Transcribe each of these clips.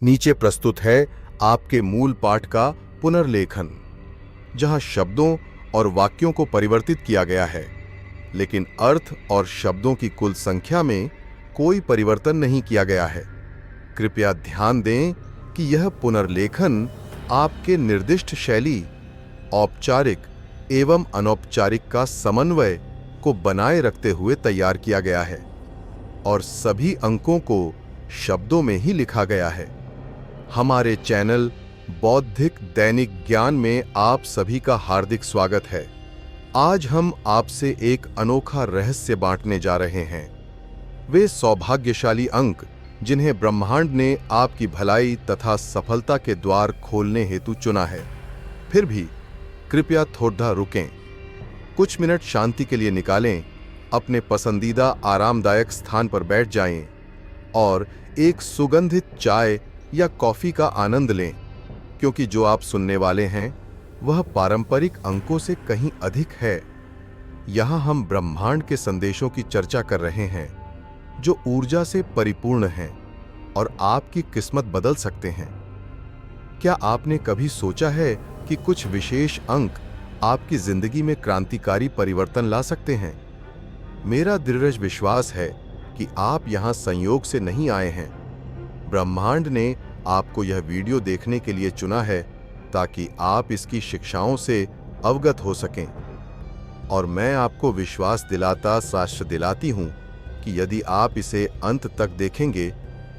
नीचे प्रस्तुत है आपके मूल पाठ का पुनर्लेखन, जहां शब्दों और वाक्यों को परिवर्तित किया गया है, लेकिन अर्थ और शब्दों की कुल संख्या में कोई परिवर्तन नहीं किया गया है। कृपया ध्यान दें कि यह पुनर्लेखन आपके निर्दिष्ट शैली, औपचारिक एवं अनौपचारिक का समन्वय को बनाए रखते हुए तैयार किया गया है और सभी अंकों को शब्दों में ही लिखा गया है। हमारे चैनल बौद्धिक दैनिक ज्ञान में आप सभी का हार्दिक स्वागत है। आज हम आपसे एक अनोखा रहस्य बांटने जा रहे हैं। वे सौभाग्यशाली अंक जिन्हें ब्रह्मांड ने आपकी भलाई तथा सफलता के द्वार खोलने हेतु चुना है। फिर भी कृपया थोड़ा रुकें, कुछ मिनट शांति के लिए निकालें, अपने पसंदीदा आरामदायक स्थान पर बैठ जाएं और एक सुगंधित चाय या कॉफी का आनंद लें, क्योंकि जो आप सुनने वाले हैं वह पारंपरिक अंकों से कहीं अधिक है। यहां हम ब्रह्मांड के संदेशों की चर्चा कर रहे हैं जो ऊर्जा से परिपूर्ण हैं और आपकी किस्मत बदल सकते हैं। क्या आपने कभी सोचा है कि कुछ विशेष अंक आपकी जिंदगी में क्रांतिकारी परिवर्तन ला सकते हैं? मेरा दृढ़ विश्वास है कि आप यहां संयोग से नहीं आए हैं। ब्रह्मांड ने आपको यह वीडियो देखने के लिए चुना है ताकि आप इसकी शिक्षाओं से अवगत हो सकें। और मैं आपको विश्वास दिलाता साक्ष्य दिलाती हूं कि यदि आप इसे अंत तक देखेंगे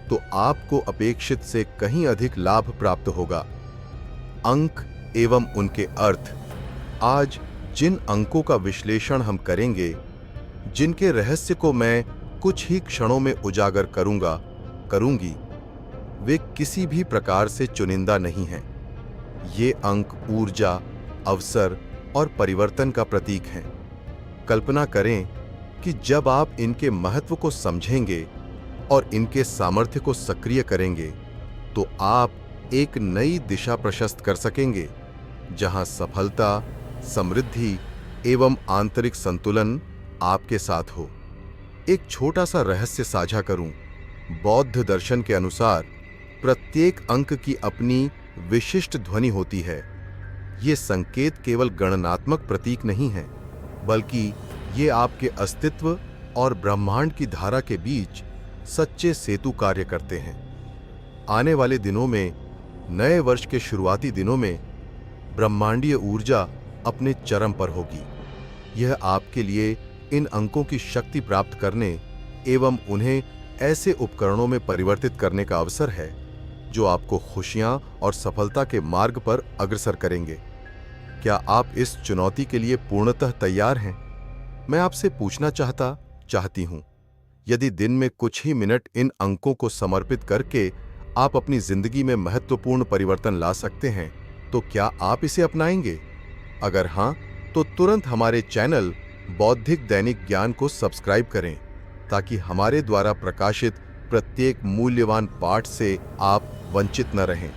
तो आपको अपेक्षित से कहीं अधिक लाभ प्राप्त होगा। अंक एवं उनके अर्थ। आज जिन अंकों का विश्लेषण हम करेंगे, जिनके रहस्य को मैं कुछ ही क्षणों में उजागर करूंगी, वे किसी भी प्रकार से चुनिंदा नहीं हैं। ये अंक ऊर्जा, अवसर और परिवर्तन का प्रतीक हैं। कल्पना करें कि जब आप इनके महत्व को समझेंगे और इनके सामर्थ्य को सक्रिय करेंगे तो आप एक नई दिशा प्रशस्त कर सकेंगे, जहां सफलता, समृद्धि एवं आंतरिक संतुलन आपके साथ हो। एक छोटा सा रहस्य साझा करूं। बौद्ध दर्शन के अनुसार प्रत्येक अंक की अपनी विशिष्ट ध्वनि होती है। ये संकेत केवल गणनात्मक प्रतीक नहीं है, बल्कि ये आपके अस्तित्व और ब्रह्मांड की धारा के बीच सच्चे सेतु कार्य करते हैं। आने वाले दिनों में, नए वर्ष के शुरुआती दिनों में, ब्रह्मांडीय ऊर्जा अपने चरम पर होगी। यह आपके लिए इन अंकों की शक्ति प्राप्त करने एवं उन्हें ऐसे उपकरणों में परिवर्तित करने का अवसर है जो आपको खुशियां और सफलता के मार्ग पर अग्रसर करेंगे। क्या आप इस चुनौती के लिए पूर्णतः तैयार हैं? मैं आपसे पूछना चाहती हूं, यदि दिन में कुछ ही मिनट इन अंकों को समर्पित करके आप अपनी जिंदगी में महत्वपूर्ण परिवर्तन ला सकते हैं, तो क्या आप इसे अपनाएंगे? अगर हां, तो तुरंत हमारे चैनल बौद्धिक दैनिक ज्ञान को सब्सक्राइब करें ताकि हमारे द्वारा प्रकाशित प्रत्येक मूल्यवान पाठ से आप वंचित न रहें।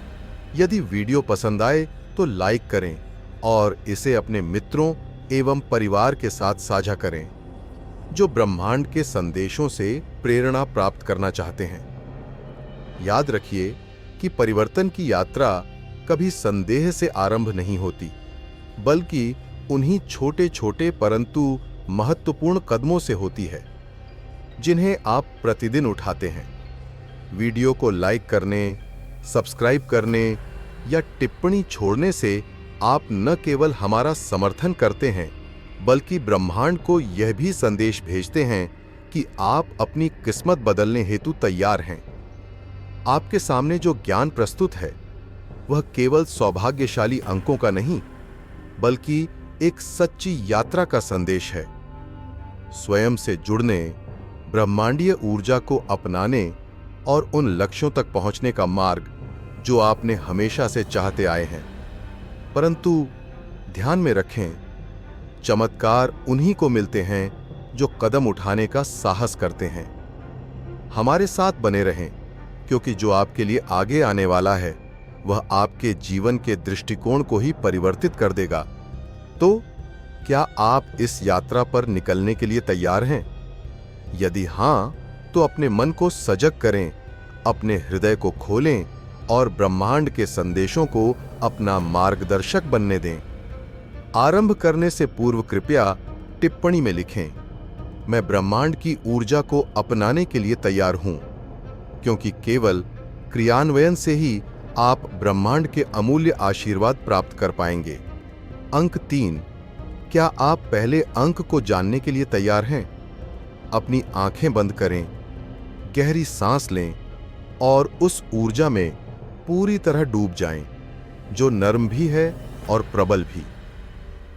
यदि वीडियो पसंद आए तो लाइक करें और इसे अपने मित्रों एवं परिवार के साथ साझा करें जो ब्रह्मांड के संदेशों से प्रेरणा प्राप्त करना चाहते हैं। याद रखिए कि परिवर्तन की यात्रा कभी संदेह से आरंभ नहीं होती, बल्कि उन्हीं छोटे छोटे परंतु महत्वपूर्ण कदमों से होती है जिन्हें आप प्रतिदिन उठाते हैं। वीडियो को लाइक करने, सब्सक्राइब करने या टिप्पणी छोड़ने से आप न केवल हमारा समर्थन करते हैं, बल्कि ब्रह्मांड को यह भी संदेश भेजते हैं कि आप अपनी किस्मत बदलने हेतु तैयार हैं। आपके सामने जो ज्ञान प्रस्तुत है वह केवल सौभाग्यशाली अंकों का नहीं, बल्कि एक सच्ची यात्रा का संदेश है। स्वयं से जुड़ने, ब्रह्मांडीय ऊर्जा को अपनाने और उन लक्ष्यों तक पहुंचने का मार्ग जो आपने हमेशा से चाहते आए हैं। परंतु ध्यान में रखें, चमत्कार उन्हीं को मिलते हैं जो कदम उठाने का साहस करते हैं। हमारे साथ बने रहें, क्योंकि जो आपके लिए आगे आने वाला है वह आपके जीवन के दृष्टिकोण को ही परिवर्तित कर देगा। तो क्या आप इस यात्रा पर निकलने के लिए तैयार हैं? यदि हां, तो अपने मन को सजग करें, अपने हृदय को खोलें और ब्रह्मांड के संदेशों को अपना मार्गदर्शक बनने दें। आरंभ करने से पूर्व कृपया टिप्पणी में लिखें, मैं ब्रह्मांड की ऊर्जा को अपनाने के लिए तैयार हूं, क्योंकि केवल क्रियान्वयन से ही आप ब्रह्मांड के अमूल्य आशीर्वाद प्राप्त कर पाएंगे। अंक 3, क्या आप पहले अंक को जानने के लिए तैयार हैं? अपनी आंखें बंद करें, गहरी सांस लें और उस ऊर्जा में पूरी तरह डूब जाएं, जो नर्म भी है और प्रबल भी।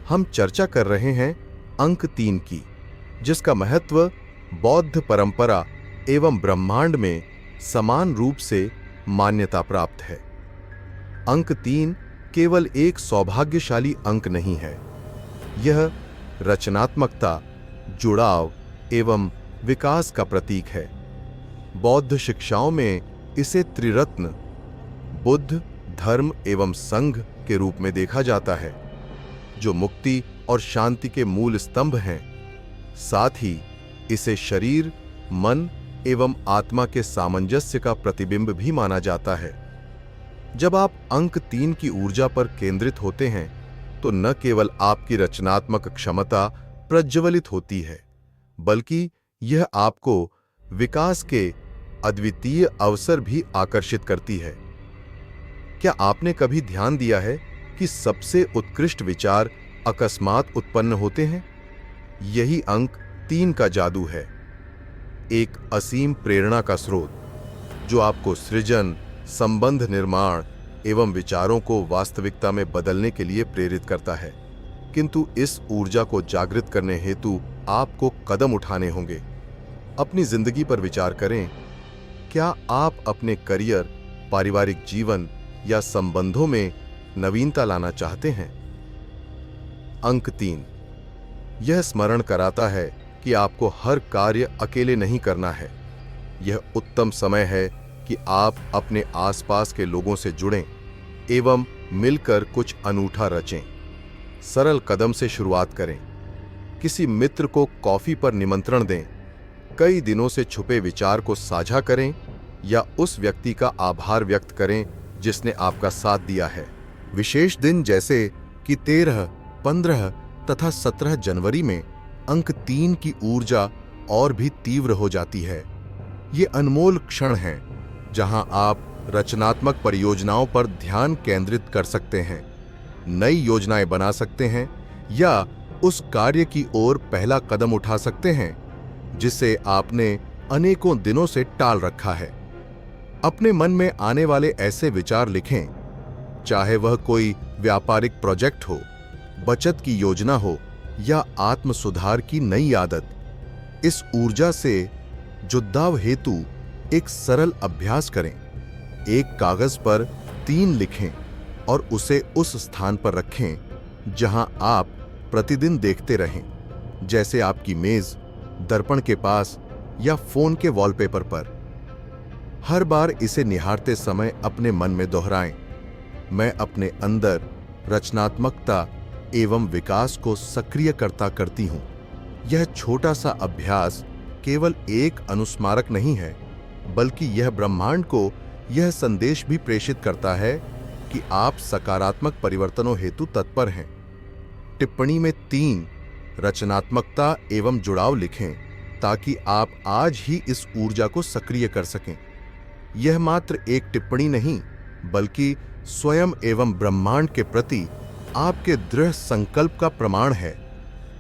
हम चर्चा कर रहे हैं अंक 3 की, जिसका महत्व बौद्ध परंपरा एवं ब्रह्मांड में समान रूप से मान्यता प्राप्त है। अंक 3 केवल एक सौभाग्यशाली अंक नहीं है, यह रचनात्मकता, जुड़ाव एवं विकास का प्रतीक है। बौद्ध शिक्षाओं में इसे त्रिरत्न बुद्ध, धर्म एवं संघ के रूप में देखा जाता है, जो मुक्ति और शांति के मूल स्तंभ हैं। साथ ही इसे शरीर, मन एवं आत्मा के सामंजस्य का प्रतिबिंब भी माना जाता है। जब आप अंक 3 की ऊर्जा पर केंद्रित होते हैं तो न केवल आपकी रचनात्मक क्षमता प्रज्वलित होती है, बल्कि यह आपको विकास के अद्वितीय अवसर भी आकर्षित करती है। क्या आपने कभी ध्यान दिया है कि सबसे उत्कृष्ट विचार अकस्मात उत्पन्न होते हैं? यही अंक 3 का जादू है, एक असीम प्रेरणा का स्रोत जो आपको सृजन, संबंध निर्माण एवं विचारों को वास्तविकता में बदलने के लिए प्रेरित करता है। किंतु इस ऊर्जा को जागृत करने हेतु आपको कदम उठाने होंगे। अपनी जिंदगी पर विचार करें, क्या आप अपने करियर, पारिवारिक जीवन या संबंधों में नवीनता लाना चाहते हैं? अंक 3 यह स्मरण कराता है कि आपको हर कार्य अकेले नहीं करना है। यह उत्तम समय है कि आप अपने आसपास के लोगों से जुड़ें एवं मिलकर कुछ अनूठा रचें। सरल कदम से शुरुआत करें। किसी मित्र को कॉफी पर निमंत्रण दें, कई दिनों से छुपे विचार को साझा करें या उस व्यक्ति का आभार व्यक्त करें जिसने आपका साथ दिया है। विशेष दिन जैसे कि 13, 15 तथा 17 जनवरी में अंक 3 की ऊर्जा और भी तीव्र हो जाती है। ये अनमोल क्षण हैं जहां आप रचनात्मक परियोजनाओं पर ध्यान केंद्रित कर सकते हैं, नई योजनाएं बना सकते हैं या उस कार्य की ओर पहला कदम उठा सकते हैं जिसे आपने अनेकों दिनों से टाल रखा है। अपने मन में आने वाले ऐसे विचार लिखें, चाहे वह कोई व्यापारिक प्रोजेक्ट हो, बचत की योजना हो या आत्म सुधार की नई आदत। इस ऊर्जा से जुड़ाव हेतु एक सरल अभ्यास करें। एक कागज पर 3 लिखें और उसे उस स्थान पर रखें जहां आप प्रतिदिन देखते रहें, जैसे आपकी मेज, दर्पण के पास या फोन के वॉलपेपर पर। हर बार इसे निहारते समय अपने मन में दोहराएं, मैं अपने अंदर रचनात्मकता एवं विकास को सक्रिय करती हूं। यह छोटा सा अभ्यास केवल एक अनुस्मारक नहीं है, बल्कि यह ब्रह्मांड को यह संदेश भी प्रेषित करता है कि आप सकारात्मक परिवर्तनों हेतु तत्पर हैं। टिप्पणी में 3 रचनात्मकता एवं जुड़ाव लिखें ताकि आप आज ही इस ऊर्जा को सक्रिय कर सकें। यह मात्र एक टिप्पणी नहीं, बल्कि स्वयं एवं ब्रह्मांड के प्रति आपके दृढ़ संकल्प का प्रमाण है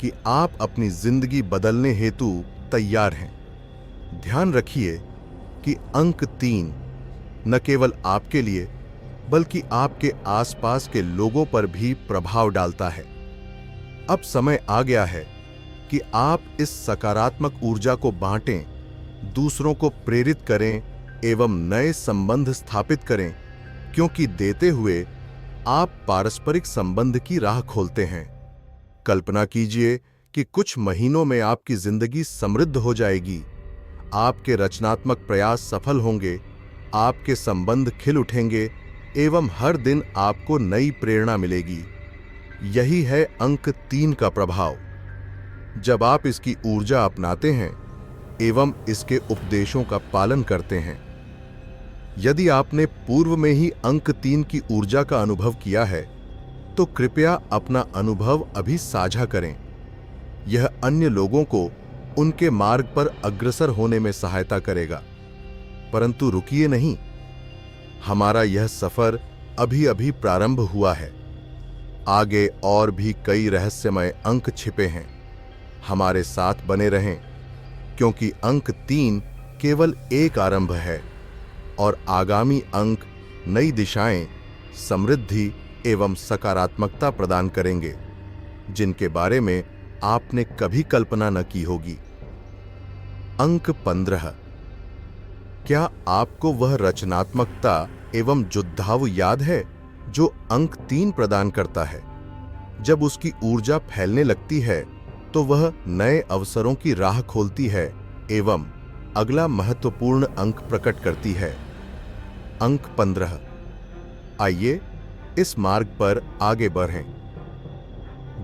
कि आप अपनी जिंदगी बदलने हेतु तैयार हैं। ध्यान रखिए कि अंक 3 न केवल आपके लिए बल्कि आपके आसपास के लोगों पर भी प्रभाव डालता है। अब समय आ गया है कि आप इस सकारात्मक ऊर्जा को बांटें, दूसरों को प्रेरित करें एवं नए संबंध स्थापित करें, क्योंकि देते हुए आप पारस्परिक संबंध की राह खोलते हैं। कल्पना कीजिए कि कुछ महीनों में आपकी जिंदगी समृद्ध हो जाएगी, आपके रचनात्मक प्रयास सफल होंगे, आपके संबंध खिल उठेंगे एवं हर दिन आपको नई प्रेरणा मिलेगी। यही है अंक 3 का प्रभाव। जब आप इसकी ऊर्जा अपनाते हैं एवं इसके उपदेशों का पालन करते हैं, यदि आपने पूर्व में ही अंक 3 की ऊर्जा का अनुभव किया है तो कृपया अपना अनुभव अभी साझा करें। यह अन्य लोगों को उनके मार्ग पर अग्रसर होने में सहायता करेगा। परंतु रुकिए नहीं, हमारा यह सफर अभी अभी प्रारंभ हुआ है। आगे और भी कई रहस्यमय अंक छिपे हैं। हमारे साथ बने रहें, क्योंकि अंक 3 केवल एक आरंभ है और आगामी अंक नई दिशाएं, समृद्धि एवं सकारात्मकता प्रदान करेंगे, जिनके बारे में आपने कभी कल्पना न की होगी। अंक 15। क्या आपको वह रचनात्मकता एवं जुद्धाव याद है जो अंक 3 प्रदान करता है? जब उसकी ऊर्जा फैलने लगती है तो वह नए अवसरों की राह खोलती है एवं अगला महत्वपूर्ण अंक प्रकट करती है। अंक 15। आइए इस मार्ग पर आगे बढ़ें,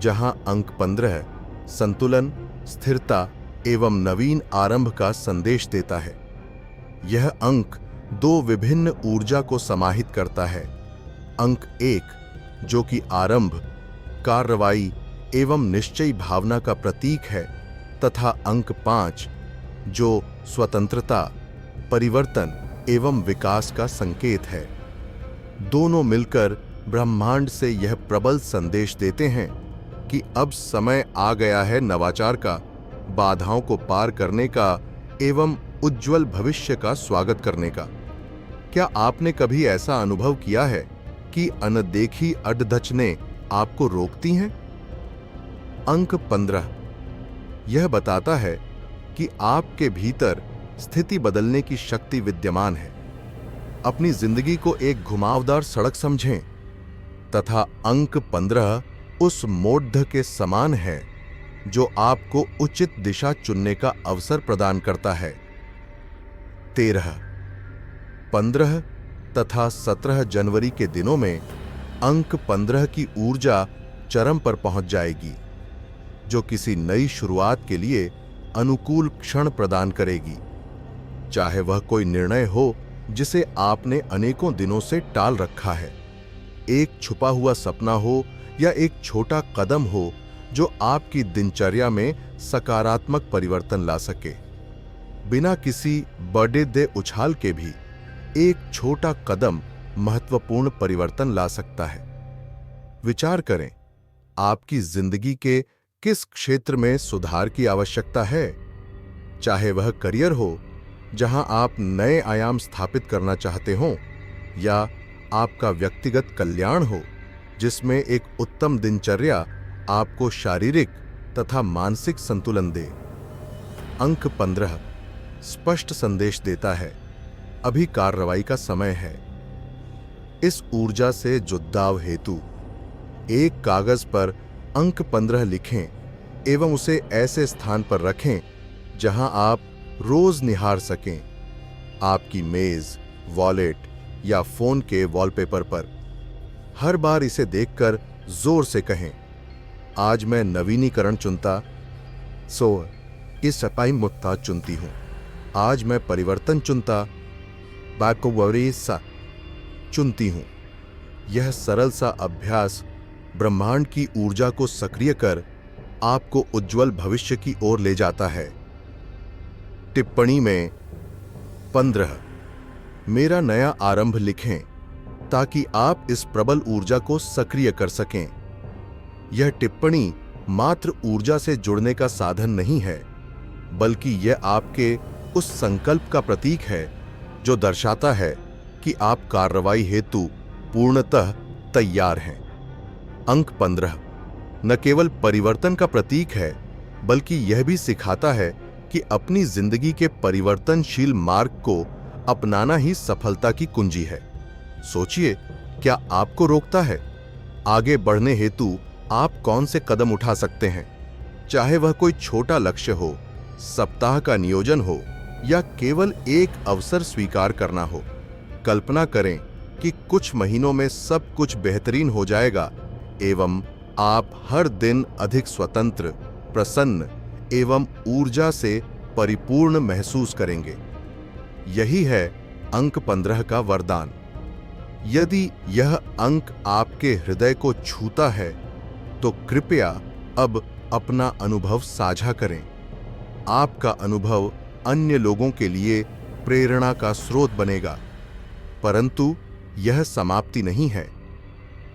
जहां अंक 15 संतुलन, स्थिरता एवं नवीन आरंभ का संदेश देता है। यह अंक 2 विभिन्न ऊर्जा को समाहित करता है। अंक 1 जो कि आरंभ, कार्रवाई एवं निश्चयी भावना का प्रतीक है, तथा अंक 5 जो स्वतंत्रता, परिवर्तन एवं विकास का संकेत है। दोनों मिलकर ब्रह्मांड से यह प्रबल संदेश देते हैं कि अब समय आ गया है नवाचार का, बाधाओं को पार करने का एवं उज्जवल भविष्य का स्वागत करने का। क्या आपने कभी ऐसा अनुभव किया है कि अनदेखी अडधचनें आपको रोकती हैं? अंक 15 यह बताता है कि आपके भीतर स्थिति बदलने की शक्ति विद्यमान है। अपनी जिंदगी को एक घुमावदार सड़क समझें, तथा अंक 15 उस मोड़ के समान है जो आपको उचित दिशा चुनने का अवसर प्रदान करता है। 13, 15 तथा 17 जनवरी के दिनों में अंक 15 की ऊर्जा चरम पर पहुंच जाएगी, जो किसी नई शुरुआत के लिए अनुकूल क्षण प्रदान करेगी। चाहे वह कोई निर्णय हो जिसे आपने अनेकों दिनों से टाल रखा है, एक छुपा हुआ सपना हो या एक छोटा कदम हो जो आपकी दिनचर्या में सकारात्मक परिवर्तन ला सके। बिना किसी बड़े दे उछाल के भी एक छोटा कदम महत्वपूर्ण परिवर्तन ला सकता है। विचार करें, आपकी जिंदगी के किस क्षेत्र में सुधार की आवश्यकता है? चाहे वह करियर हो, जहां आप नए आयाम स्थापित करना चाहते हो, या आपका व्यक्तिगत कल्याण हो, जिसमें एक उत्तम दिनचर्या आपको शारीरिक तथा मानसिक संतुलन दे। अंक 15 स्पष्ट संदेश देता है, अभी कार्रवाई का समय है। इस ऊर्जा से जुद्धाव हेतु एक कागज पर अंक 15 लिखें एवं उसे ऐसे स्थान पर रखें जहां आप रोज निहार सकें। आपकी मेज, वॉलेट या फोन के वॉलपेपर पर। हर बार इसे देखकर जोर से कहें, आज मैं नवीनीकरण चुनता, इस सफाई मुक्ता चुनती हूं। आज मैं परिवर्तन चुनता, सा चुनती हूं। यह सरल सा अभ्यास ब्रह्मांड की ऊर्जा को सक्रिय कर आपको उज्जवल भविष्य की ओर ले जाता है। टिप्पणी में 15 मेरा नया आरंभ लिखें ताकि आप इस प्रबल ऊर्जा को सक्रिय कर सकें। यह टिप्पणी मात्र ऊर्जा से जुड़ने का साधन नहीं है, बल्कि यह आपके उस संकल्प का प्रतीक है जो दर्शाता है कि आप कार्रवाई हेतु पूर्णतः तैयार हैं। अंक 15 न केवल परिवर्तन का प्रतीक है, बल्कि यह भी सिखाता है कि अपनी जिंदगी के परिवर्तनशील मार्ग को अपनाना ही सफलता की कुंजी है। सोचिए, क्या आपको रोकता है? आगे बढ़ने हेतु आप कौन से कदम उठा सकते हैं? चाहे वह कोई छोटा लक्ष्य हो, सप्ताह का नियोजन हो, या केवल एक अवसर स्वीकार करना हो। कल्पना करें कि कुछ महीनों में सब कुछ बेहतरीन हो जाएगा एवं आप हर दिन अधिक स्वतंत्र, प्रसन्न एवं ऊर्जा से परिपूर्ण महसूस करेंगे। यही है अंक 15 का वरदान। यदि यह अंक आपके हृदय को छूता है तो कृपया अब अपना अनुभव साझा करें। आपका अनुभव अन्य लोगों के लिए प्रेरणा का स्रोत बनेगा। परंतु यह समाप्ति नहीं है।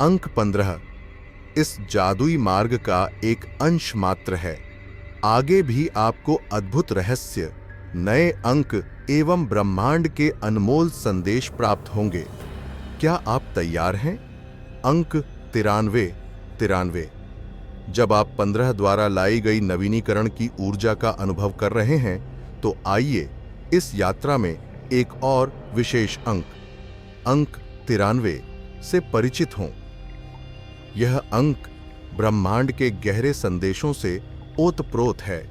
अंक 15 इस जादुई मार्ग का एक अंश मात्र है। आगे भी आपको अद्भुत रहस्य, नए अंक एवं ब्रह्मांड के अनमोल संदेश प्राप्त होंगे। क्या आप तैयार हैं? अंक 93। जब आप 15 द्वारा लाई गई नवीनीकरण की ऊर्जा का अनुभव कर रहे हैं तो आइए इस यात्रा में एक और विशेष अंक 93 से परिचित हों। यह अंक ब्रह्मांड के गहरे संदेशों से ओतप्रोत है।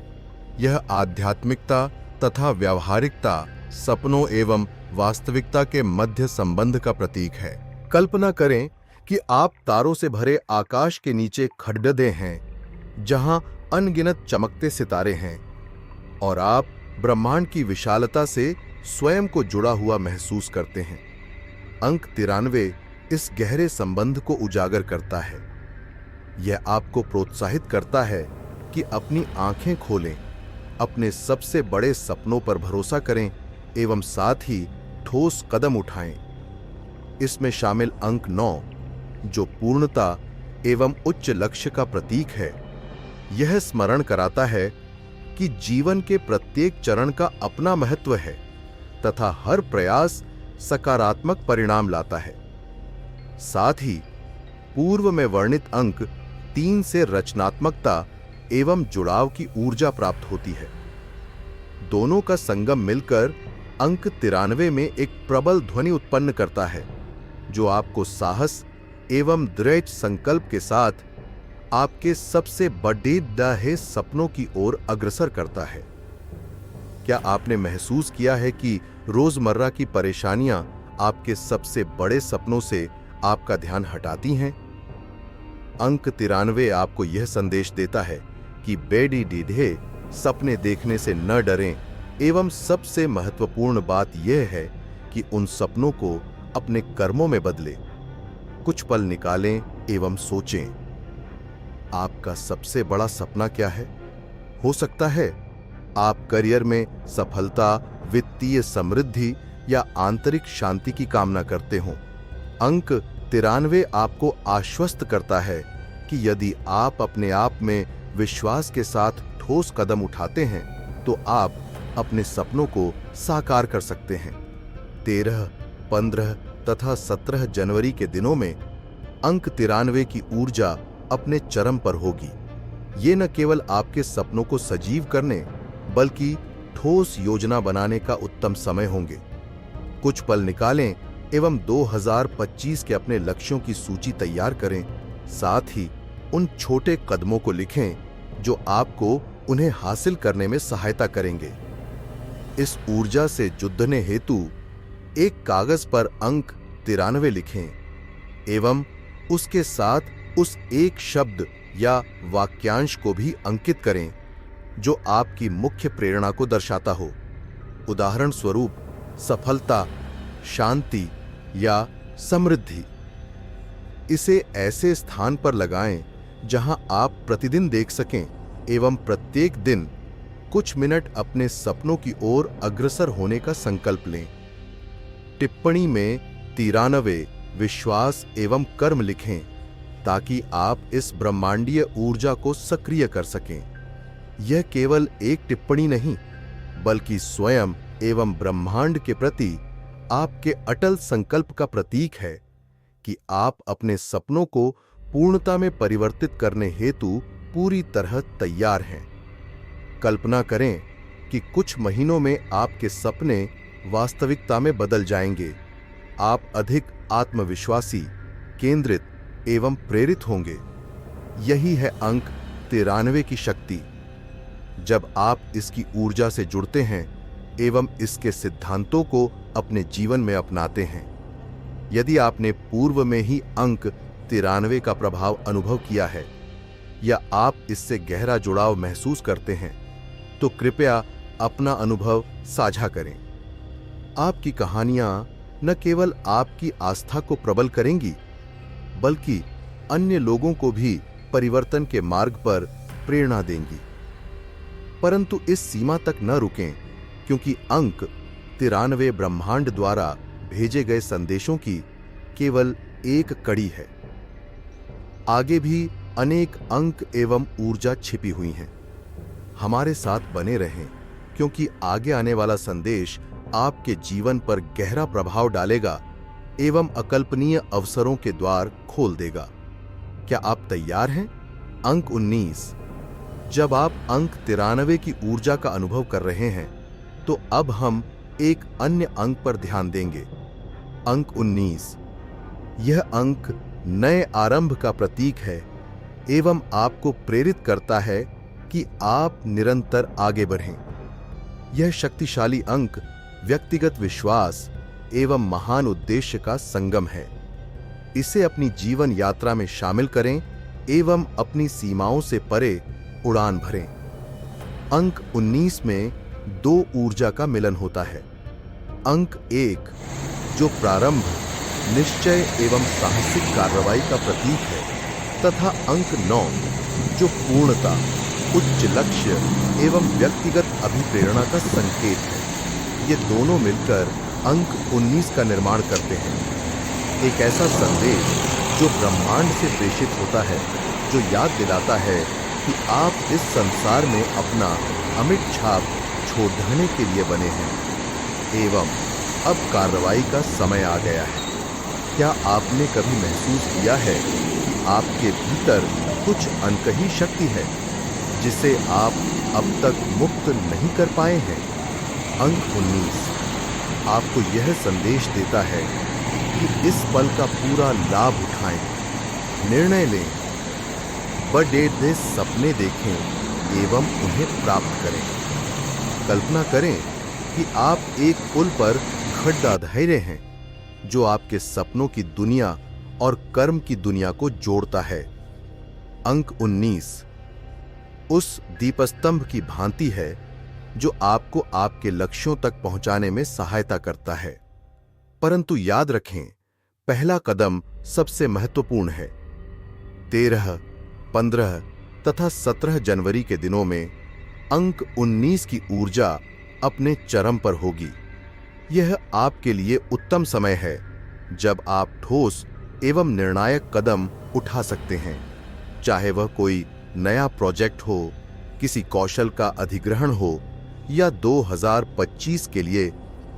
यह आध्यात्मिकता तथा व्यावहारिकता, सपनों एवं वास्तविकता के मध्य संबंध का प्रतीक है। कल्पना करें कि आप तारों से भरे आकाश के नीचे खड्डे हैं, जहां अनगिनत चमकते सितारे हैं, और आप ब्रह्मांड की विशालता से स्वयं को जुड़ा हुआ महसूस करते हैं। अंक 93 इस गहरे संबंध को उजागर करता है। यह आपको प्रोत्साहित करता है कि अपनी आंखें खोलें, अपने सबसे बड़े सपनों पर भरोसा करें एवं साथ ही ठोस कदम उठाएं। इसमें शामिल अंक 9, जो पूर्णता एवं उच्च लक्ष्य का प्रतीक है, यह स्मरण कराता है कि जीवन के प्रत्येक चरण का अपना महत्व है तथा हर प्रयास सकारात्मक परिणाम लाता है। साथ ही पूर्व में वर्णित अंक 3 से रचनात्मकता एवं जुड़ाव की ऊर्जा प्राप्त होती है। दोनों का संगम मिलकर अंक 93 में एक प्रबल ध्वनि उत्पन्न करता है, जो आपको साहस एवं दृढ़ संकल्प के साथ आपके सबसे बड़े सपनों की ओर अग्रसर करता है। क्या आपने महसूस किया है कि रोजमर्रा की परेशानियां आपके सबसे बड़े सपनों से आपका ध्यान हटाती हैं? अंक 93 आपको यह संदेश देता है कि बेडी डीढ़े सपने देखने से न डरें एवं सबसे महत्वपूर्ण बात यह है कि उन सपनों को अपने कर्मों में बदलें। कुछ पल निकालें एवं सोचें, आपका सबसे बड़ा सपना क्या है? हो सकता है आप करियर में सफलता, वित्तीय समृद्धि या आंतरिक शांति की कामना करते हों। अंक 93 आपको आश्वस्त करता है कि यदि आप अपने आप में विश्वास के साथ ठोस कदम उठाते हैं तो आप अपने सपनों को साकार कर सकते हैं। 13, 15 तथा 17 जनवरी के दिनों में अंक 93 की ऊर्जा अपने चरम पर होगी। ये न केवल आपके सपनों को सजीव करने बल्कि ठोस योजना बनाने का उत्तम समय होंगे। कुछ पल निकालें एवं 2025 के अपने लक्ष्यों की सूची तैयार करें। साथ ही उन छोटे कदमों को लिखें जो आपको उन्हें हासिल करने में सहायता करेंगे। इस ऊर्जा से जुड़ने हेतु एक कागज पर अंक 93 लिखें एवं उसके साथ उस एक शब्द या वाक्यांश को भी अंकित करें जो आपकी मुख्य प्रेरणा को दर्शाता हो। उदाहरण स्वरूप सफलता, शांति या समृद्धि। इसे ऐसे स्थान पर लगाएं जहां आप प्रतिदिन देख सकें एवं प्रत्येक दिन कुछ मिनट अपने सपनों की ओर अग्रसर होने का संकल्प लें। टिप्पणी में 93 विश्वास एवं कर्म लिखें ताकि आप इस ब्रह्मांडीय ऊर्जा को सक्रिय कर सकें। यह केवल एक टिप्पणी नहीं बल्कि स्वयं एवं ब्रह्मांड के प्रति आपके अटल संकल्प का प्रतीक है कि आप अपने सपनों को पूर्णता में परिवर्तित करने हेतु पूरी तरह तैयार हैं। कल्पना करें कि कुछ महीनों में आपके सपने वास्तविकता में बदल जाएंगे। आप अधिक आत्मविश्वासी, केंद्रित एवं प्रेरित होंगे। यही है अंक 93 की शक्ति। जब आप इसकी ऊर्जा से जुड़ते हैं एवं इसके सिद्धांतों को अपने जीवन में अपनाते हैं। यदि आपने पूर्व में ही अंक 93 का प्रभाव अनुभव किया है या आप इससे गहरा जुड़ाव महसूस करते हैं तो कृपया अपना अनुभव साझा करें। आपकी कहानियां न केवल आपकी आस्था को प्रबल करेंगी, बल्कि अन्य लोगों को भी परिवर्तन के मार्ग पर प्रेरणा देंगी। परंतु इस सीमा तक न रुकें, क्योंकि अंक 93 ब्रह्मांड द्वारा भेजे गए संदेशों की केवल एक कड़ी है। आगे भी अनेक अंक एवं ऊर्जा छिपी हुई हैं। हमारे साथ बने रहें, क्योंकि आगे आने वाला संदेश आपके जीवन पर गहरा प्रभाव डालेगा एवं अकल्पनीय अवसरों के द्वार खोल देगा। क्या आप तैयार हैं? अंक 19। जब आप अंक 93 की ऊर्जा का अनुभव कर रहे हैं, तो अब हम एक अन्य अंक पर ध्यान देंगे। अंक 19। यह अंक नए आरंभ का प्रतीक है एवं आपको प्रेरित करता है कि आप निरंतर आगे बढ़ें। यह शक्तिशाली अंक व्यक्तिगत विश्वास एवं महान उद्देश्य का संगम है। इसे अपनी जीवन यात्रा में शामिल करें एवं अपनी सीमाओं से परे उड़ान भरें। अंक 19 में 2 ऊर्जा का मिलन होता है। अंक 1, जो प्रारंभ, निश्चय एवं साहसिक कार्रवाई का प्रतीक है, तथा अंक 9, जो पूर्णता, उच्च लक्ष्य एवं व्यक्तिगत अभिप्रेरणा का संकेत है। ये दोनों मिलकर अंक 19 का निर्माण करते हैं। एक ऐसा संदेश जो ब्रह्मांड से प्रेषित होता है, जो याद दिलाता है कि आप इस संसार में अपना अमिट छाप छोड़ने के लिए बने हैं एवं अब कार्रवाई का समय आ गया है। क्या आपने कभी महसूस किया है कि आपके भीतर कुछ अनकही शक्ति है जिसे आप अब तक मुक्त नहीं कर पाए हैं? अंक 19 आपको यह संदेश देता है कि इस पल का पूरा लाभ उठाएं, निर्णय लें, बड़े सपने देखें एवं उन्हें प्राप्त करें। कल्पना करें कि आप एक पुल पर खड्डा धैर्य हैं, जो आपके सपनों की दुनिया और कर्म की दुनिया को जोड़ता है। अंक 19 उस दीपस्तंभ की भांति है जो आपको आपके लक्ष्यों तक पहुंचाने में सहायता करता है। परंतु याद रखें, पहला कदम सबसे महत्वपूर्ण है। 13, 15 तथा 17 जनवरी के दिनों में अंक 19 की ऊर्जा अपने चरम पर होगी। यह आपके लिए उत्तम समय है जब आप ठोस एवं निर्णायक कदम उठा सकते हैं, चाहे वह कोई नया प्रोजेक्ट हो, किसी कौशल का अधिग्रहण हो या 2025 के लिए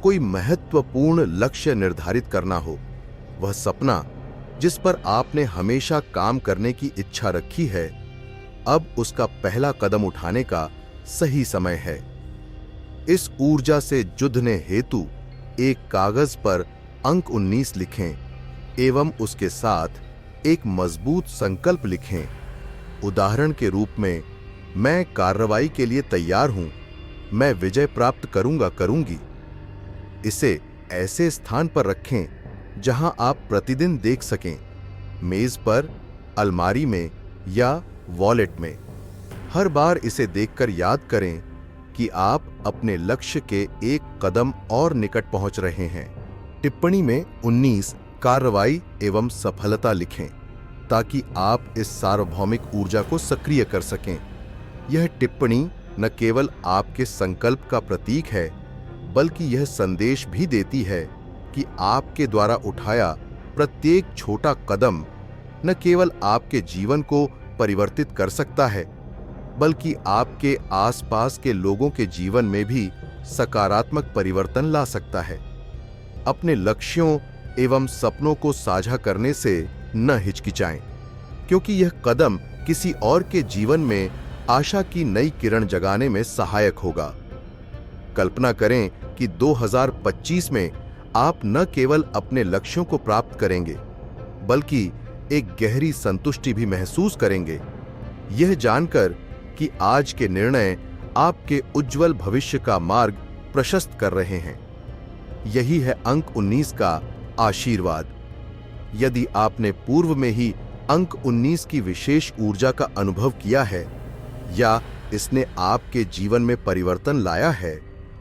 कोई महत्वपूर्ण लक्ष्य निर्धारित करना हो। वह सपना जिस पर आपने हमेशा काम करने की इच्छा रखी है, अब उसका पहला कदम उठाने का सही समय है। इस ऊर्जा से जुझने हेतु एक कागज पर अंक 19 लिखें एवं उसके साथ एक मजबूत संकल्प लिखें। उदाहरण के रूप में, मैं कार्रवाई के लिए तैयार हूं, मैं विजय प्राप्त करूंगी। इसे ऐसे स्थान पर रखें जहां आप प्रतिदिन देख सकें, मेज पर, अलमारी में या वॉलेट में। हर बार इसे देखकर याद करें कि आप अपने लक्ष्य के एक कदम और निकट पहुंच रहे हैं। टिप्पणी में 19 कार्रवाई एवं सफलता लिखें ताकि आप इस सार्वभौमिक ऊर्जा को सक्रिय कर सकें। यह टिप्पणी न केवल आपके संकल्प का प्रतीक है, बल्कि यह संदेश भी देती है कि आपके द्वारा उठाया प्रत्येक छोटा कदम न केवल आपके जीवन को परिवर्तित कर सकता है, बल्कि आपके आसपास के लोगों के जीवन में भी सकारात्मक परिवर्तन ला सकता है। अपने लक्ष्यों एवं सपनों को साझा करने से न हिचकिचाएं, क्योंकि यह कदम किसी और के जीवन में आशा की नई किरण जगाने में सहायक होगा। कल्पना करें कि 2025 में आप न केवल अपने लक्ष्यों को प्राप्त करेंगे, बल्कि एक गहरी संतुष्टि भी महसूस करेंगे, यह जानकर कि आज के निर्णय आपके उज्जवल भविष्य का मार्ग प्रशस्त कर रहे हैं। यही है अंक 19 का आशीर्वाद। यदि आपने पूर्व में ही अंक 19 की विशेष ऊर्जा का अनुभव किया है या इसने आपके जीवन में परिवर्तन लाया है,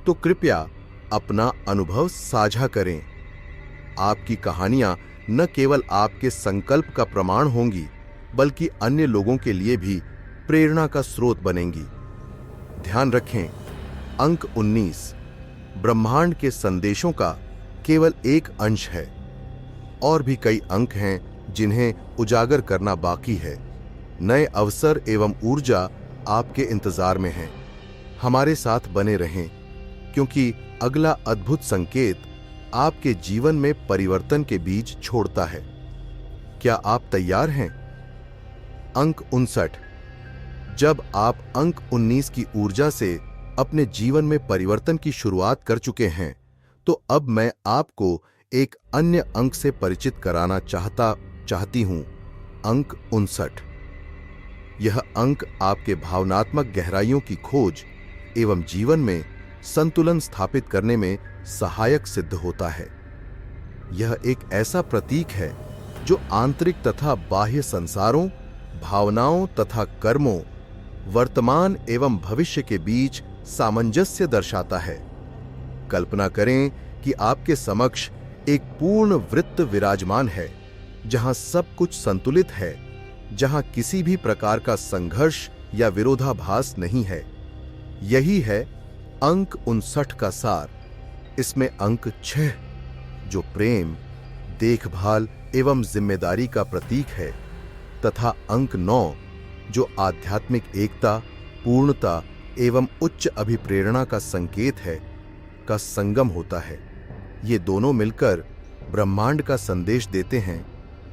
तो कृपया अपना अनुभव साझा करें। आपकी कहानियां न केवल आपके संकल्प का प्रमाण होंगी, बल्कि अन्य लोगों के लिए भी प्रेरणा का स्रोत बनेंगी। ध्यान रखें, अंक 19 ब्रह्मांड के संदेशों का केवल एक अंश है। और भी कई अंक हैं जिन्हें उजागर करना बाकी है। नए अवसर एवं ऊर्जा आपके इंतजार में हैं। हमारे साथ बने रहें, क्योंकि अगला अद्भुत संकेत आपके जीवन में परिवर्तन के बीज छोड़ता है। क्या आप तैयार हैं? अंक 59 जब आप अंक 19 की ऊर्जा से अपने जीवन में परिवर्तन की शुरुआत कर चुके हैं, तो अब मैं आपको एक अन्य अंक से परिचित कराना चाहती हूं। अंक 59। यह अंक आपके भावनात्मक गहराइयों की खोज एवं जीवन में संतुलन स्थापित करने में सहायक सिद्ध होता है। यह एक ऐसा प्रतीक है जो आंतरिक तथा बाह्य संसारों, भावनाओं तथा कर्मों, वर्तमान एवं भविष्य के बीच सामंजस्य दर्शाता है। कल्पना करें कि आपके समक्ष एक पूर्ण वृत्त विराजमान है, जहां सब कुछ संतुलित है, जहां किसी भी प्रकार का संघर्ष या विरोधाभास नहीं है। यही है अंक 59 का सार। इसमें अंक 6 जो प्रेम, देखभाल एवं जिम्मेदारी का प्रतीक है, तथा अंक 9 जो आध्यात्मिक एकता, पूर्णता एवं उच्च अभिप्रेरणा का संकेत है, का संगम होता है। ये दोनों मिलकर ब्रह्मांड का संदेश देते हैं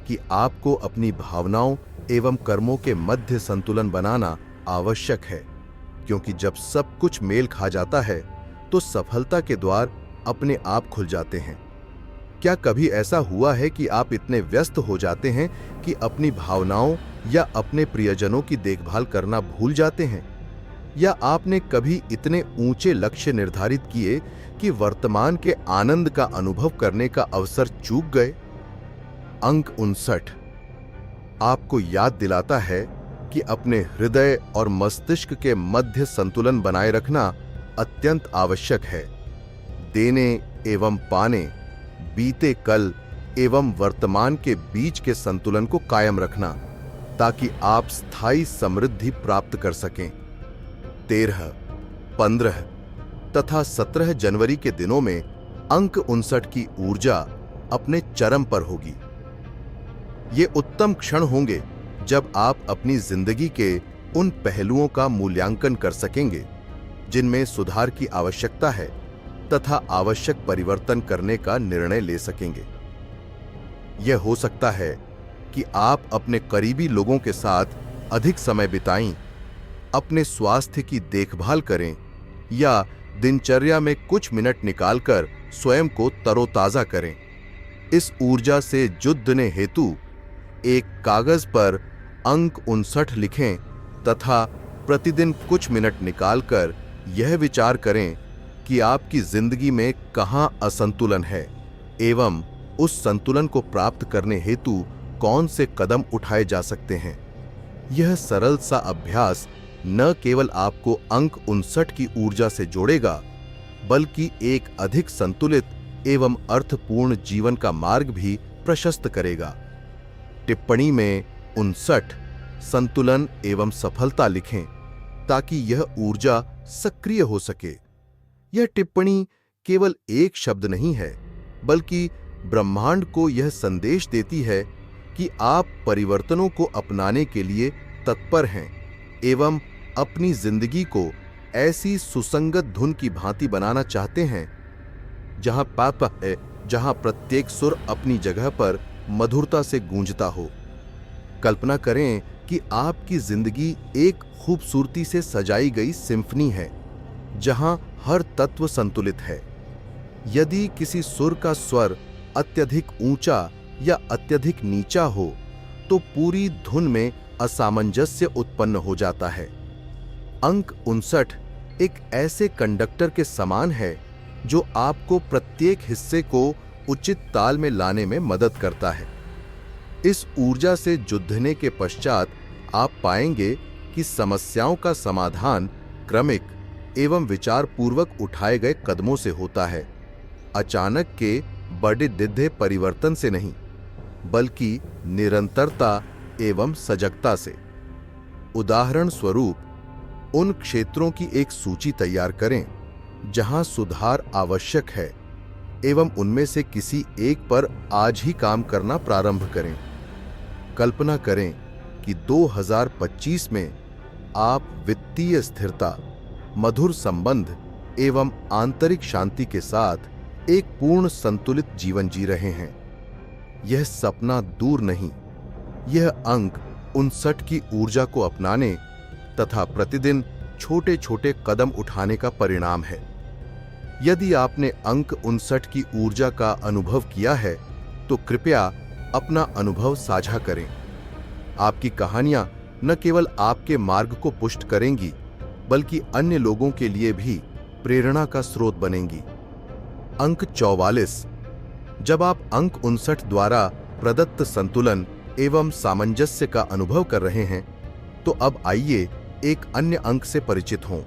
कि आपको अपनी भावनाओं एवं कर्मों के मध्य संतुलन बनाना आवश्यक है, क्योंकि जब सब कुछ मेल खा जाता है तो सफलता के द्वार अपने आप खुल जाते हैं। क्या कभी ऐसा हुआ है कि आप इतने व्यस्त हो जाते हैं कि अपनी भावनाओं या अपने प्रियजनों की देखभाल करना भूल जाते हैं? या आपने कभी इतने ऊंचे लक्ष्य निर्धारित किए कि वर्तमान के आनंद का अनुभव करने का अवसर चूक गए? अंक 59 आपको याद दिलाता है कि अपने हृदय और मस्तिष्क के मध्य संतुलन बनाए रखना अत्यंत आवश्यक है। देने एवं पाने, बीते कल एवं वर्तमान के बीच के संतुलन को कायम रखना, ताकि आप स्थायी समृद्धि प्राप्त कर सकें। 13, 15 तथा 17 जनवरी के दिनों में अंक 59 की ऊर्जा अपने चरम पर होगी। ये उत्तम क्षण होंगे जब आप अपनी जिंदगी के उन पहलुओं का मूल्यांकन कर सकेंगे जिनमें सुधार की आवश्यकता है, तथा आवश्यक परिवर्तन करने का निर्णय ले सकेंगे। यह हो सकता है कि आप अपने करीबी लोगों के साथ अधिक समय बिताएं, अपने स्वास्थ्य की देखभाल करें, या दिनचर्या में कुछ मिनट निकालकर स्वयं को तरोताजा करें। इस ऊर्जा से जुड़ने हेतु एक कागज पर अंक 59 लिखें तथा प्रतिदिन कुछ मिनट निकालकर यह विचार करें कि आपकी जिंदगी में कहां असंतुलन है एवं उस संतुलन को प्राप्त करने हेतु कौन से कदम उठाए जा सकते हैं। यह सरल सा अभ्यास न केवल आपको अंक 59 की ऊर्जा से जोड़ेगा, बल्कि एक अधिक संतुलित एवं अर्थपूर्ण जीवन का मार्ग भी प्रशस्त करेगा। टिप्पणी में 59 संतुलन एवं सफलता लिखें, ताकि यह ऊर्जा सक्रिय हो सके। यह टिप्पणी केवल एक शब्द नहीं है, बल्कि ब्रह्मांड को यह संदेश देती है कि आप परिवर्तनों को अपनाने के लिए तत्पर हैं एवं अपनी जिंदगी को ऐसी सुसंगत धुन की भांति बनाना चाहते हैं जहां पाप है, जहां प्रत्येक सुर अपनी जगह पर मधुरता से गूंजता हो। कल्पना करें कि आपकी जिंदगी एक खूबसूरती से सजाई गई सिम्फनी है, जहां हर तत्व संतुलित है। यदि किसी सुर का स्वर अत्यधिक ऊंचा या अत्यधिक नीचा हो, तो पूरी धुन में असामंजस्य उत्पन्न हो जाता है। अंक 59 एक ऐसे कंडक्टर के समान है जो आपको प्रत्येक हिस्से को उचित ताल में लाने में मदद करता है। इस ऊर्जा से जुड़ने के पश्चात आप पाएंगे कि समस्याओं का समाधान क्रमिक, एवं विचार पूर्वक उठाए गए कदमों से होता है, अचानक के बड़े दिद्धे परिवर्तन से नहीं, बल्कि निरंतरता एवं सजगता से। उदाहरण स्वरूप, उन क्षेत्रों की एक सूची तैयार करें जहां सुधार आवश्यक है एवं उनमें से किसी एक पर आज ही काम करना प्रारंभ करें। कल्पना करें कि 2025 में आप वित्तीय स्थिरता, मधुर संबंध एवं आंतरिक शांति के साथ एक पूर्ण संतुलित जीवन जी रहे हैं। यह सपना दूर नहीं, यह अंक 59 की ऊर्जा को अपनाने तथा प्रतिदिन छोटे छोटे कदम उठाने का परिणाम है। यदि आपने अंक 59 की ऊर्जा का अनुभव किया है तो कृपया अपना अनुभव साझा करें। आपकी कहानियां न केवल आपके मार्ग को पुष्ट करेंगी, बल्कि अन्य लोगों के लिए भी प्रेरणा का स्रोत बनेंगी। अंक 44। जब आप अंक 59 द्वारा प्रदत्त संतुलन एवं सामंजस्य का अनुभव कर रहे हैं, तो अब आइए एक अन्य अंक से परिचित हों।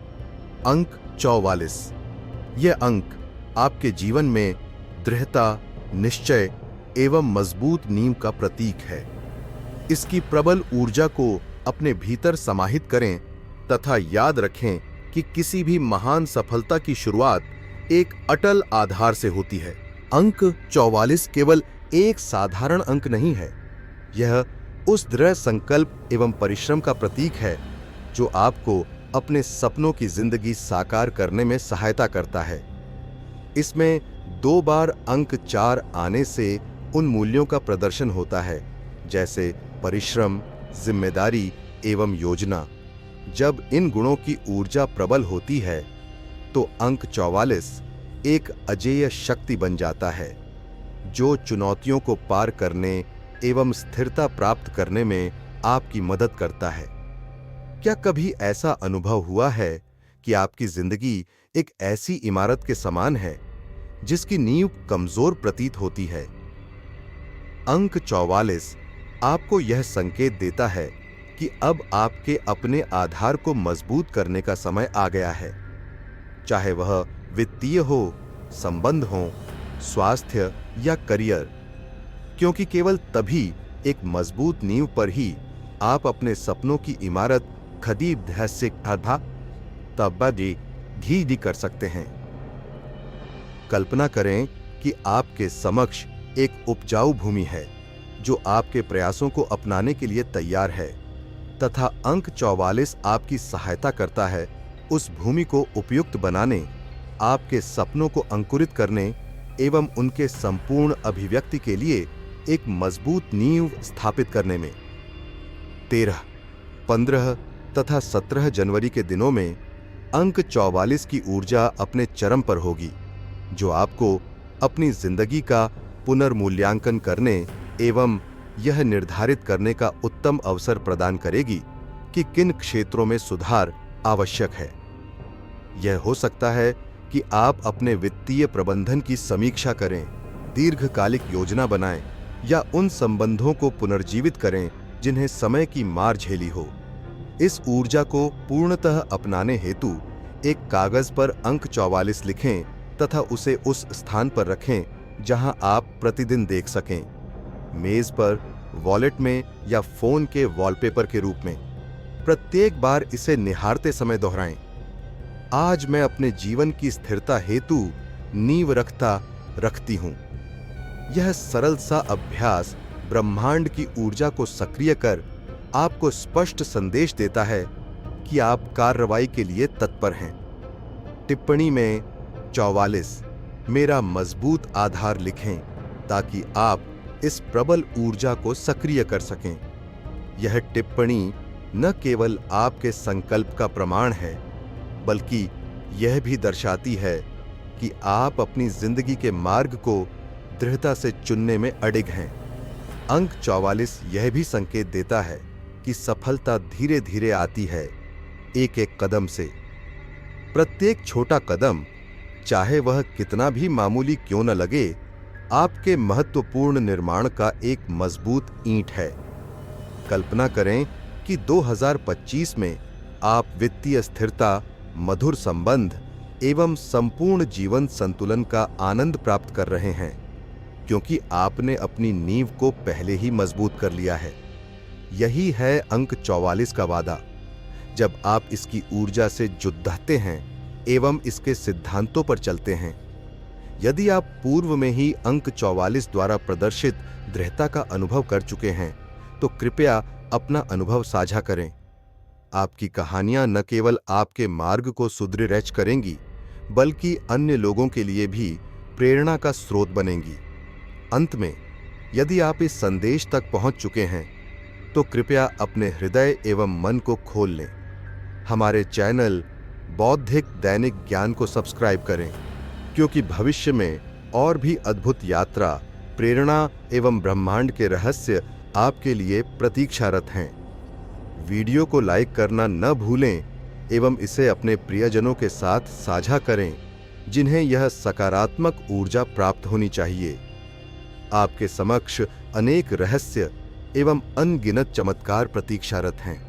अंक 44। यह अंक आपके जीवन में दृढ़ता, निश्चय एवं मजबूत नींव का प्रतीक है। इसकी प्रबल ऊर्जा को अपने भीतर समाहित करें तथा याद रखें कि किसी भी महान सफलता की शुरुआत एक अटल आधार से होती है। अंक 44 केवल एक साधारण अंक नहीं है, यह उस दृढ़ संकल्प एवं परिश्रम का प्रतीक है जो आपको अपने सपनों की जिंदगी साकार करने में सहायता करता है। इसमें 2 बार अंक 4 आने से उन मूल्यों का प्रदर्शन होता है, जैसे परिश्रम, जिम्मेदारी एवं योजना। जब इन गुणों की ऊर्जा प्रबल होती है तो अंक 44 एक अजेय शक्ति बन जाता है, जो चुनौतियों को पार करने एवं स्थिरता प्राप्त करने में आपकी मदद करता है। क्या कभी ऐसा अनुभव हुआ है कि आपकी जिंदगी एक ऐसी इमारत के समान है जिसकी नींव कमजोर प्रतीत होती है? अंक 44 आपको यह संकेत देता है कि अब आपके अपने आधार को मजबूत करने का समय आ गया है, चाहे वह वित्तीय हो, संबंध हो, स्वास्थ्य या करियर, क्योंकि केवल तभी एक मजबूत नींव पर ही आप अपने सपनों की इमारत खदीब धीरे कर सकते हैं। कल्पना करें कि आपके समक्ष एक उपजाऊ भूमि है जो आपके प्रयासों को अपनाने के लिए तैयार है, तथा अंक 44 आपकी सहायता करता है उस भूमि को उपयुक्त बनाने, आपके सपनों को अंकुरित करने एवं उनके संपूर्ण अभिव्यक्ति के लिए एक मजबूत नींव स्थापित करने में। 13, 15 तथा 17 जनवरी के दिनों में अंक 44 की ऊर्जा अपने चरम पर होगी, जो आपको अपनी जिंदगी का पुनर्मूल्यांकन करने एवं यह निर्धारित करने का उत्तम अवसर प्रदान करेगी कि किन क्षेत्रों में सुधार आवश्यक है। यह हो सकता है कि आप अपने वित्तीय प्रबंधन की समीक्षा करें, दीर्घकालिक योजना बनाएं या उन संबंधों को पुनर्जीवित करें जिन्हें समय की मार झेली हो। इस ऊर्जा को पूर्णतः अपनाने हेतु एक कागज पर अंक 44 लिखें तथा उसे उस स्थान पर रखें जहां आप प्रतिदिन देख सकें, मेज पर, वॉलेट में या फोन के वॉलपेपर के रूप में। प्रत्येक बार इसे निहारते समय दोहराएं, आज मैं अपने जीवन की स्थिरता हेतु नींव रखती हूं। यह सरल सा अभ्यास ब्रह्मांड की ऊर्जा को सक्रिय कर आपको स्पष्ट संदेश देता है कि आप कार्रवाई के लिए तत्पर हैं। टिप्पणी में 44 मेरा मजबूत आधार लिखें ताकि आप इस प्रबल ऊर्जा को सक्रिय कर सकें। यह टिप्पणी न केवल आपके संकल्प का प्रमाण है, बल्कि यह भी दर्शाती है कि आप अपनी जिंदगी के मार्ग को दृढ़ता से चुनने में अडिग हैं। अंक 44 यह भी संकेत देता है कि सफलता धीरे धीरे आती है, एक एक कदम से। प्रत्येक छोटा कदम, चाहे वह कितना भी मामूली क्यों न लगे, आपके महत्वपूर्ण निर्माण का एक मजबूत ईंट है। कल्पना करें कि 2025 में आप वित्तीय स्थिरता, मधुर संबंध एवं संपूर्ण जीवन संतुलन का आनंद प्राप्त कर रहे हैं, क्योंकि आपने अपनी नींव को पहले ही मजबूत कर लिया है। यही है अंक 44 का वादा। जब आप इसकी ऊर्जा से जुद्धते हैं एवं इसके सिद्धांतों पर चलते हैं। यदि आप पूर्व में ही अंक 44 द्वारा प्रदर्शित दृढ़ता का अनुभव कर चुके हैं, तो कृपया अपना अनुभव साझा करें। आपकी कहानियां न केवल आपके मार्ग को सुदृढ़ करेंगी, बल्कि अन्य लोगों के लिए भी प्रेरणा का स्रोत बनेंगी। अंत में, यदि आप इस संदेश तक पहुंच चुके हैं, तो कृपया अपने हृदय एवं मन को खोल लें। हमारे चैनल बौद्धिक दैनिक ज्ञान को सब्सक्राइब करें, क्योंकि भविष्य में और भी अद्भुत यात्रा, प्रेरणा एवं ब्रह्मांड के रहस्य आपके लिए प्रतीक्षारत हैं। वीडियो को लाइक करना न भूलें एवं इसे अपने प्रियजनों के साथ साझा करें, जिन्हें यह सकारात्मक ऊर्जा प्राप्त होनी चाहिए। आपके समक्ष अनेक रहस्य एवं अनगिनत चमत्कार प्रतीक्षारत हैं।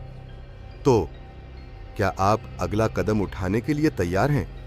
तो क्या आप अगला कदम उठाने के लिए तैयार हैं?